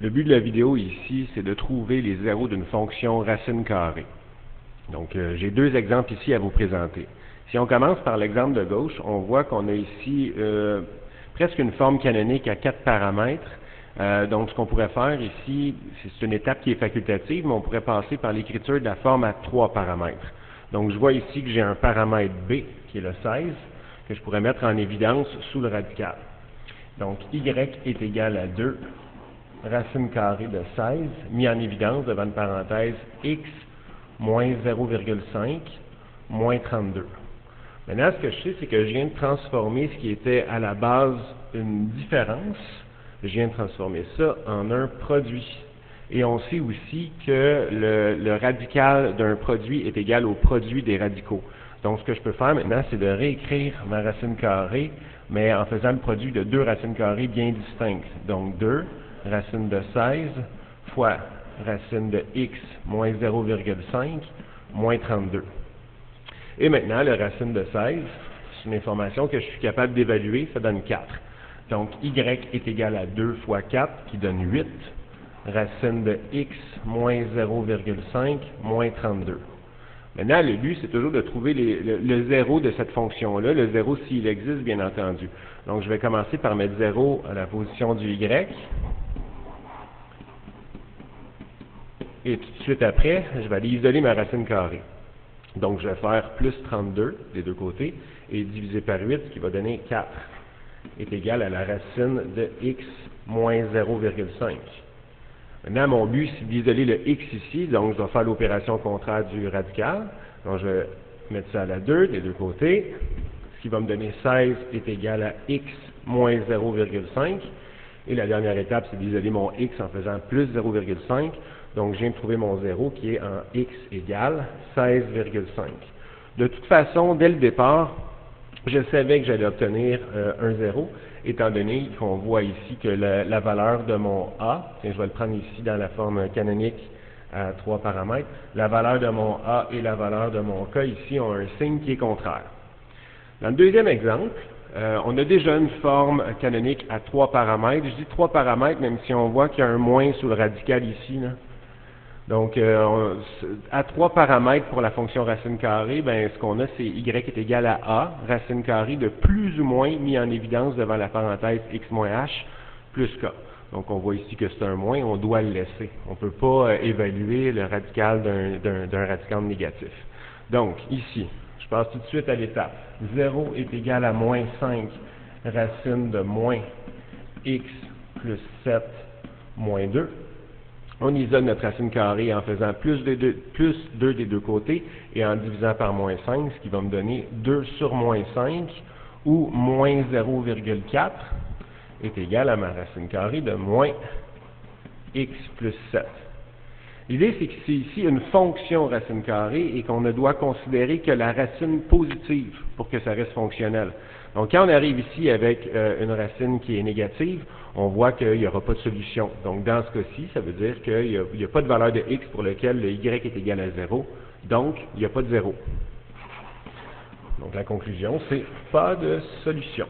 Le but de la vidéo ici, c'est de trouver les zéros d'une fonction racine carrée. Donc, j'ai deux exemples ici à vous présenter. Si on commence par l'exemple de gauche, on voit qu'on a ici presque une forme canonique à 4 paramètres. Donc, ce qu'on pourrait faire ici, c'est une étape qui est facultative, mais on pourrait passer par l'écriture de la forme à 3 paramètres. Donc, je vois ici que j'ai un paramètre B, qui est le 16, que je pourrais mettre en évidence sous le radical. Donc, Y est égal à 2 racine carrée de 16, mis en évidence devant une parenthèse X moins 0,5 moins 32. Maintenant, ce que je sais, c'est que je viens de transformer ce qui était à la base une différence. Je viens de transformer ça en un produit. Et on sait aussi que le radical d'un produit est égal au produit des radicaux. Donc, ce que je peux faire maintenant, c'est de réécrire ma racine carrée, mais en faisant le produit de deux racines carrées bien distinctes. Donc, 2 racine de 16 fois racine de x moins 0,5 moins 32. Et maintenant, la racine de 16, c'est une information que je suis capable d'évaluer, ça donne 4. Donc, y est égal à 2 fois 4, qui donne 8, racine de x moins 0,5 moins 32. Maintenant, le but, c'est toujours de trouver le zéro de cette fonction-là, le zéro s'il existe, bien entendu. Donc, je vais commencer par mettre 0 à la position du y. Et tout de suite après, je vais aller isoler ma racine carrée. Donc, je vais faire plus 32 des deux côtés et diviser par 8, ce qui va donner 4, est égal à la racine de x moins 0,5. Maintenant, mon but, c'est d'isoler le x ici, donc je vais faire l'opération contraire du radical. Donc, je vais mettre ça à la 2 des deux côtés, ce qui va me donner 16 est égal à x moins 0,5. Et la dernière étape, c'est d'isoler mon x en faisant plus 0,5. Donc, je viens de trouver mon 0 qui est en x égale 16,5. De toute façon, dès le départ, je savais que j'allais obtenir un 0, étant donné qu'on voit ici que la valeur de mon a, tiens, je vais le prendre ici dans la forme canonique à 3 paramètres, la valeur de mon a et la valeur de mon k ici ont un signe qui est contraire. Dans le deuxième exemple, on a déjà une forme canonique à 3 paramètres. Je dis 3 paramètres, même si on voit qu'il y a un moins sous le radical ici, là. Donc, à 3 paramètres pour la fonction racine carrée, ben, ce qu'on a, c'est y est égal à a, racine carrée de plus ou moins mis en évidence devant la parenthèse x moins h plus k. Donc, on voit ici que c'est un moins, on doit le laisser. On ne peut pas évaluer le radical d'un radical négatif. Donc, ici, je passe tout de suite à l'étape. 0 est égal à moins 5 racine de moins x plus 7 moins 2. On isole notre racine carrée en faisant plus 2 des deux côtés et en divisant par moins 5, ce qui va me donner 2 sur moins 5, ou moins 0,4 est égal à ma racine carrée de moins x plus 7. L'idée, c'est que c'est ici une fonction racine carrée et qu'on ne doit considérer que la racine positive pour que ça reste fonctionnel. Donc, quand on arrive ici avec une racine qui est négative, on voit qu'il n'y aura pas de solution. Donc, dans ce cas-ci, ça veut dire qu'il n'y a pas de valeur de x pour lequel le y est égal à 0. Donc, il n'y a pas de 0. Donc, la conclusion, c'est pas de solution.